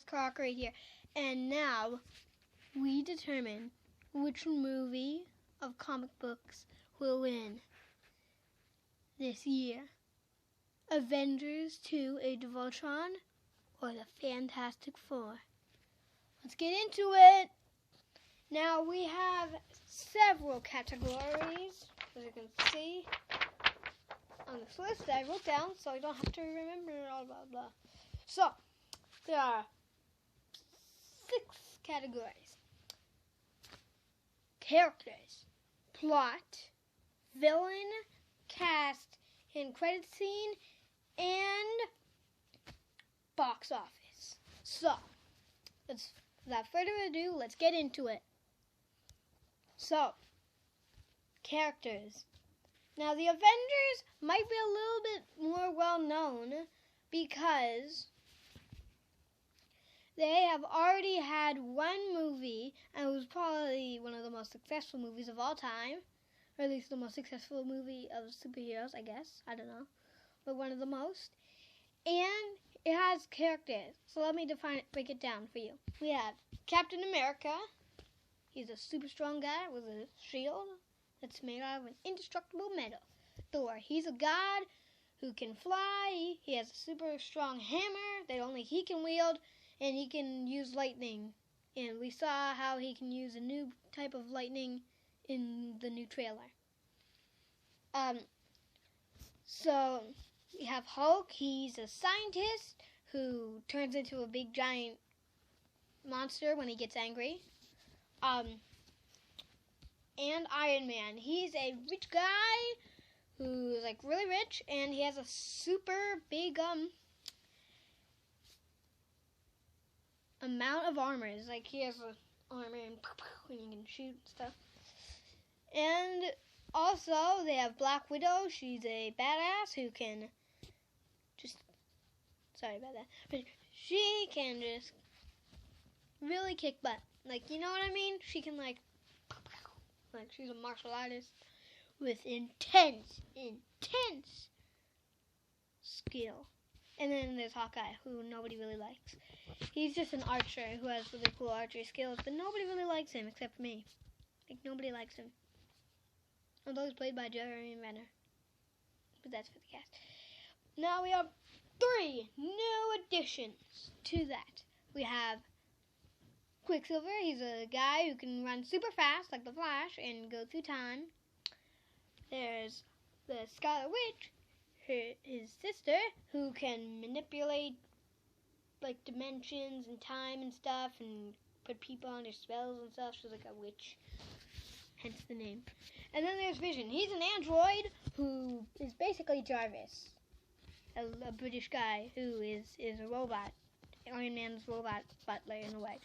clock right here. And now we determine which movie of comic books will win this year. Avengers 2: Age of Ultron or the Fantastic Four. Let's get into it. Now we have several categories, as you can see on this list that I wrote down so I don't have to remember all blah blah. So, there are 6 categories. Characters, plot, villain, cast, end credit scene, and box office. So, without further ado, let's get into it. So, characters. Now, the Avengers might be a little bit more well known because they have already had one movie, and it was probably one of the most successful movies of all time, or at least the most successful movie of superheroes, I guess. I don't know, but one of the most. And it has characters. So let me break it down for you. We have Captain America. He's a super strong guy with a shield that's made out of an indestructible metal. Thor, he's a god who can fly. He has a super strong hammer that only he can wield, and he can use lightning. And we saw how he can use a new type of lightning in the new trailer. So we have Hulk. He's a scientist who turns into a big giant monster when he gets angry. And Iron Man. He's a rich guy who's like really rich, and he has a super big amount of armor. It's like he has a armor and you can shoot and stuff. And also they have Black Widow. She's a badass who can sorry about that, but she can just really kick butt. Like, you know what I mean? She can like she's a martial artist with intense skill. And then there's Hawkeye, who nobody really likes. He's just an archer who has really cool archery skills, but nobody really likes him except me. Like, nobody likes him. Although he's played by Jeremy Renner. But that's for the cast. Now we have 3 new additions to that. We have Quicksilver. He's a guy who can run super fast, like the Flash, and go through time. There's the Scarlet Witch, his sister, who can manipulate like dimensions and time and stuff, and put people under spells and stuff. She's like a witch, hence the name. And then there's Vision. He's an android who is basically Jarvis, a British guy who is a robot, Iron Man's robot butler in a way.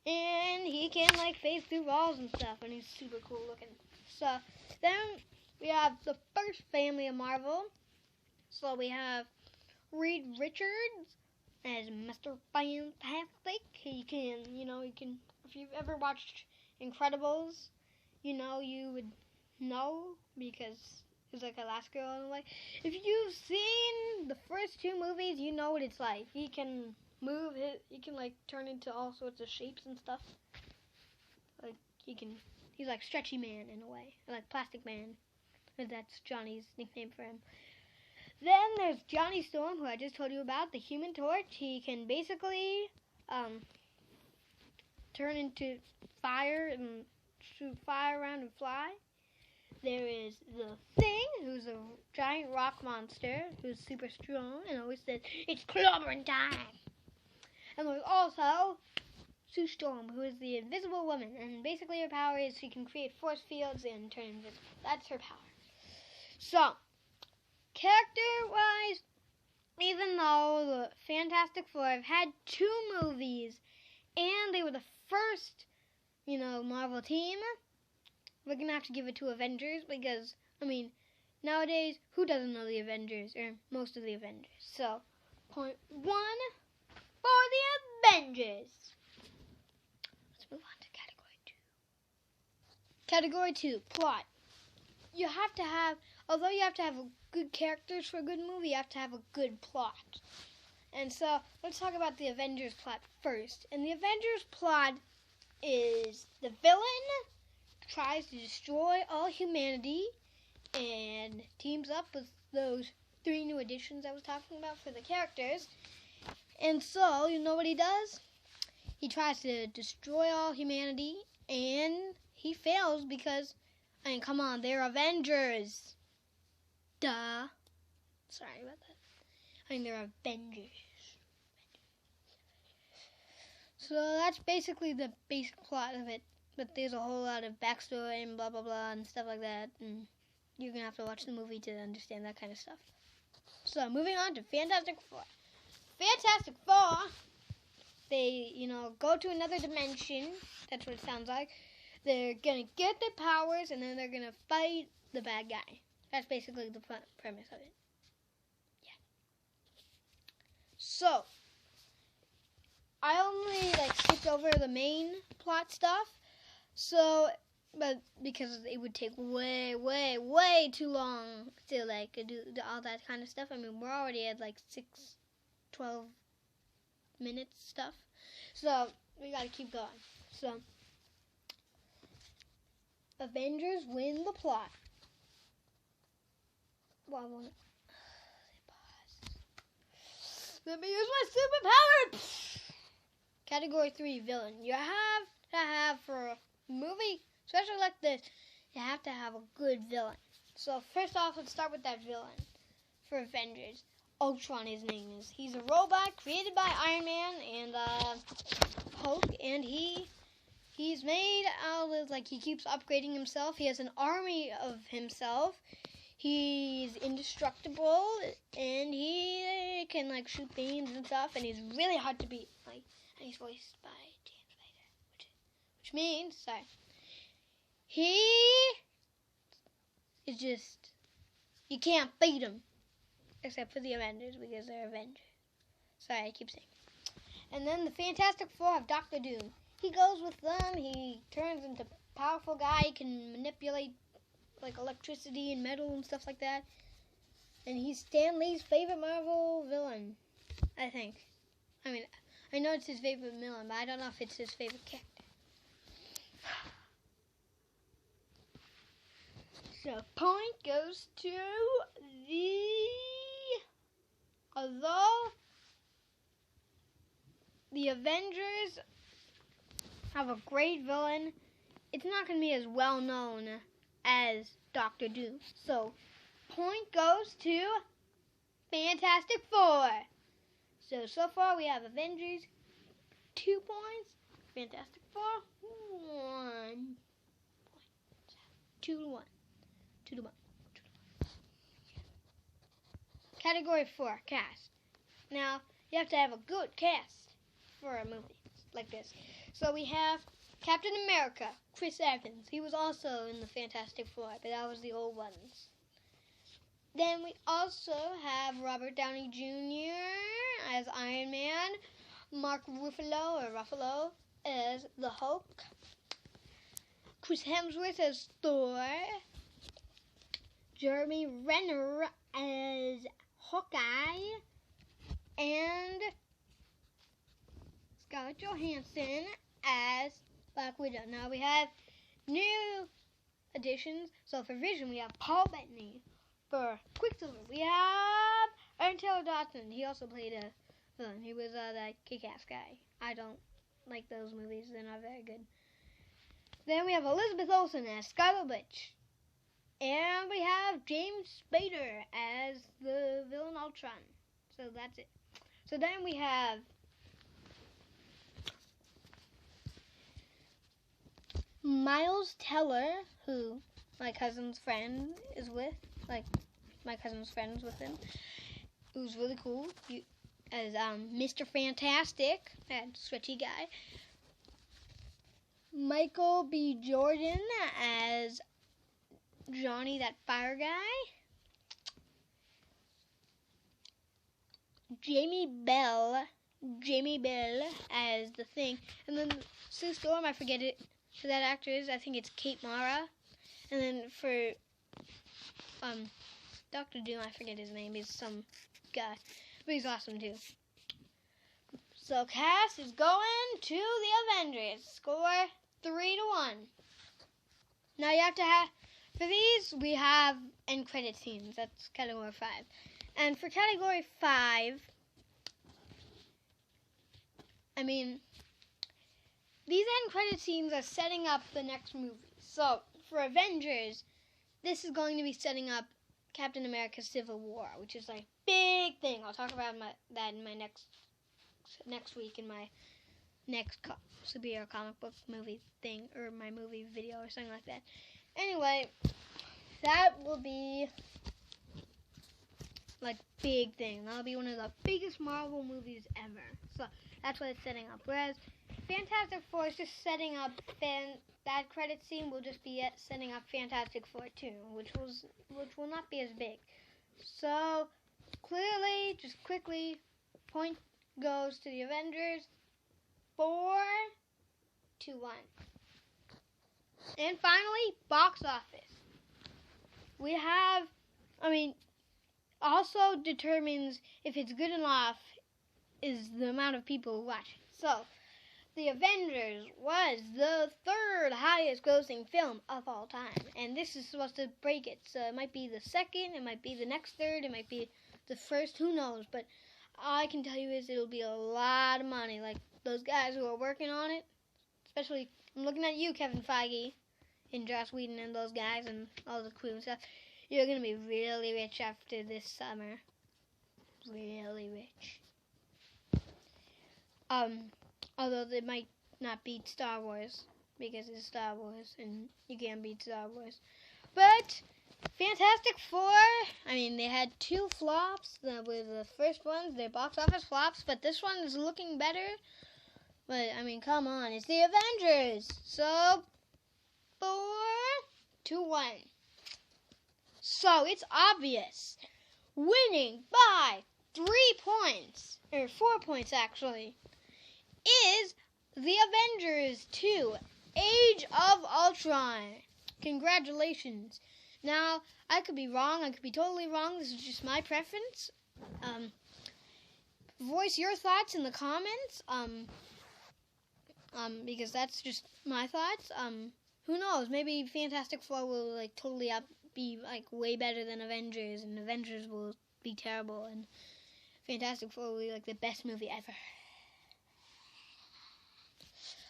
And he can like phase through walls and stuff, and he's super cool looking. So then we have the first family of Marvel. So we have Reed Richards as Mr. Fantastic. He can, if you've ever watched Incredibles, you would know because he's like Elastigirl in a way. If you've seen the first 2 movies, you know what it's like. He can move he can like turn into all sorts of shapes and stuff. Like he's like Stretchy Man in a way, or like Plastic Man. But that's Johnny's nickname for him. Then there's Johnny Storm, who I just told you about, the Human Torch. He can basically turn into fire and shoot fire around and fly. There is the Thing, who's a giant rock monster who's super strong and always says, "It's clobbering time." And there's also Sue Storm, who is the Invisible Woman, and basically her power is she can create force fields and turn invisible. That's her power. So, character-wise, even though the Fantastic Four have had 2 movies, and they were the first, Marvel team, we're going to have to give it to Avengers, because, nowadays, who doesn't know the Avengers, or most of the Avengers? So, point 1 for the Avengers. Let's move on to Category 2. Category 2, plot. Although you have to have good characters for a good movie, you have to have a good plot. And so let's talk about the Avengers plot first. And the Avengers plot is the villain tries to destroy all humanity and teams up with those 3 new additions I was talking about for the characters. And so, you know what he does? He tries to destroy all humanity, and he fails because, I mean, come on, they're Avengers. Duh. Sorry about that. I mean, they're Avengers. So that's basically the basic plot of it. But there's a whole lot of backstory and blah, blah, blah, and stuff like that. And you're going to have to watch the movie to understand that kind of stuff. So, moving on to Fantastic Four. Fantastic Four, they, go to another dimension. That's what it sounds like. They're going to get their powers, and then they're going to fight the bad guy. That's basically the premise of it. Yeah. So, I only, skipped over the main plot stuff. So, but because it would take way, way, way too long to, do all that kind of stuff. I mean, we're already at, 12 minutes stuff. So, we gotta keep going. So, Avengers win the plot. Well, I won't. Let me use my superpower! Category 3, villain. You have to have, for a movie, especially like this, you have to have a good villain. So, first off, let's start with that villain for Avengers. Ultron, his name is. He's a robot created by Iron Man and Hulk, and he's made out of, he keeps upgrading himself. He has an army of himself. He's indestructible, and he can, shoot beams and stuff, and he's really hard to beat. And he's voiced by James Spader, which means, he is just, you can't beat him. Except for the Avengers, because they're Avengers. Sorry, I keep saying. And then the Fantastic Four have Dr. Doom. He goes with them. He turns into a powerful guy. He can manipulate, electricity and metal and stuff like that. And he's Stan Lee's favorite Marvel villain, I think. I mean, I know it's his favorite villain, but I don't know if it's his favorite character. So, point goes to although the Avengers have a great villain, it's not going to be as well known as Dr. Doom. So, point goes to Fantastic Four. So far we have Avengers, 2 points. Fantastic Four, 1 point. 2-1. 2-1. Category 4, cast. Now, you have to have a good cast for a movie like this. So we have Captain America, Chris Evans. He was also in the Fantastic Four, but that was the old ones. Then we also have Robert Downey Jr. as Iron Man, Mark Ruffalo as the Hulk, Chris Hemsworth as Thor, Jeremy Renner as Hawkeye, and Scarlett Johansson as Black Widow. Now we have new additions. So for Vision, we have Paul Bettany. For Quicksilver, we have Aaron Taylor Johnson. He also played a villain. He was that kick-ass guy. I don't like those movies. They're not very good. Then we have Elizabeth Olsen as Scarlet Witch. And we have James Spader as the villain Ultron. So that's it. So then we have Miles Teller, who my cousin's friend is with. My cousin's friends with him. It was really cool. As Mr. Fantastic, that stretchy guy. Michael B. Jordan as Johnny, that fire guy. Jamie Bell as the Thing. And then Sue Storm, I forget it. For that actress, I think it's Kate Mara. And then for Dr. Doom, I forget his name. He's some guy. But he's awesome too. So Cass is going to the Avengers. Score 3-1. Now you have to have, for these we have end credit scenes. That's category 5. And for category 5, I mean, these end credit scenes are setting up the next movie. So for Avengers, this is going to be setting up Captain America Civil War, which is like big thing. I'll talk about that in my next week in my next superhero comic book movie thing, or my movie video or something like that. Anyway, that will be like big thing. That'll be one of the biggest Marvel movies ever. So that's what it's setting up. Whereas Fantastic Four is just setting up that credit scene will just be setting up Fantastic Four 2, which will not be as big. So clearly, just quickly, point goes to the Avengers 4-1. And finally, box office. We have, also determines if it's good enough is the amount of people who watch it. So, The Avengers was the 3rd highest grossing film of all time. And this is supposed to break it. So it might be the 2nd, it might be the next 3rd, it might be the 1st, who knows. But all I can tell you is it'll be a lot of money. Like those guys who are working on it, especially, I'm looking at you, Kevin Feige, and Joss Whedon and those guys and all the crew and stuff. You're going to be really rich after this summer. Really rich. Although they might not beat Star Wars, because it's Star Wars, and you can't beat Star Wars. But Fantastic Four, they had 2 flops. That were the first ones, their box office flops, but this one is looking better. But, come on, it's the Avengers. So, 4-1. So, it's obvious. Winning by 3 points, or 4 points actually, is the Avengers 2, Age of Ultron. Congratulations. Now, I could be wrong. I could be totally wrong. This is just my preference. Voice your thoughts in the comments. Because that's just my thoughts. Who knows? Maybe Fantastic Four will totally be way better than Avengers, and Avengers will be terrible, and Fantastic Four will be the best movie ever.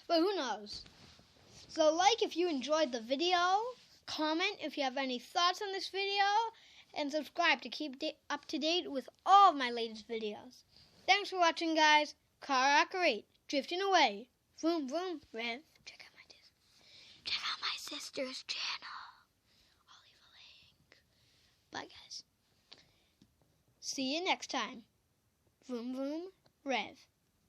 But who knows? So if you enjoyed the video, comment if you have any thoughts on this video, and subscribe to keep up to date with all of my latest videos. Thanks for watching, guys. Car Operate, drifting away. Vroom, vroom, rev. Check out my sister's channel. I'll leave a link. Bye, guys. See you next time. Vroom, vroom, rev.